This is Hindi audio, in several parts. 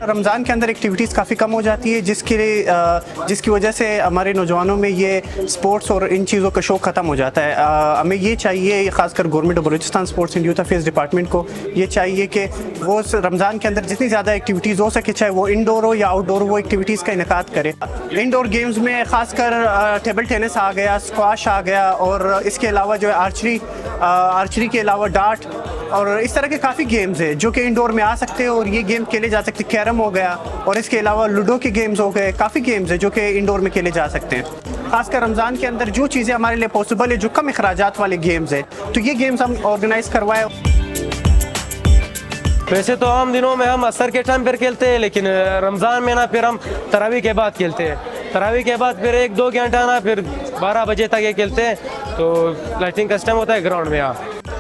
रमज़ान के अंदर एक्टिविटीज़ काफ़ी कम हो जाती है, जिसकी वजह से हमारे नौजवानों में ये स्पोर्ट्स और इन चीज़ों का शौक़ ख़त्म हो जाता है। हमें ये चाहिए, ख़ासकर government of Balochistan sports and youth affairs department को ये चाहिए कि वो रमज़ान के अंदर जितनी ज़्यादा एक्टिविटीज़ हो सके, चाहे वो इंडोर हो या आउटडोर, वो एक्टिविटीज़ का इनेकाद करे। इंडोर गेम्स में ख़ासकर टेबल टेनिस आ गया, स्क्वाश आ गया, और इसके अलावा जो है आर्चरी के अलावा डार्ट और इस तरह के काफ़ी गेम्स हैं जो कि इंडोर में आ सकते हैं और ये गेम खेले जा सकते हैं। कैरम हो गया और इसके अलावा लूडो के गेम्स हो गए, काफ़ी गेम्स हैं जो कि इंडोर में खेले जा सकते हैं। खासकर रमज़ान के अंदर जो चीज़ें हमारे लिए पॉसिबल है, जो कम अखराजात वाले गेम्स हैं, तो ये गेम्स हम ऑर्गेनाइज़ करवाएं। वैसे तो आम दिनों में हम असर के टाइम पर खेलते हैं, लेकिन रमज़ान में ना फिर हम तरावी के बाद खेलते हैं। तरावी के बाद फिर 1-2 घंटा ना फिर 12 बजे तक ये खेलते हैं, तो लाइटिंग का टाइम होता है ग्राउंड में।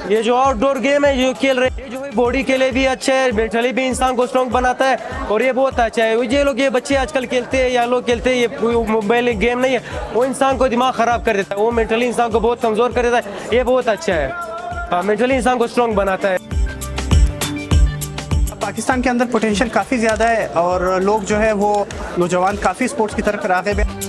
ये जो आउटडोर गेम है जो खेल रहे हैं, जो बॉडी के लिए भी अच्छा है, मेंटली भी इंसान को स्ट्रॉन्ग बनाता है और ये बहुत अच्छा है। ये बच्चे आजकल खेलते हैं या लोग खेलते हैं, ये मोबाइल गेम नहीं है, वो इंसान को दिमाग ख़राब कर देता है, वो मेंटली इंसान को बहुत कमज़ोर कर देता है। ये बहुत अच्छा है, मेंटली इंसान को स्ट्रॉन्ग बनाता है। पाकिस्तान के अंदर पोटेंशियल काफ़ी ज़्यादा है और लोग जो है वो नौजवान काफ़ी स्पोर्ट्स की तरफ राग़िब है।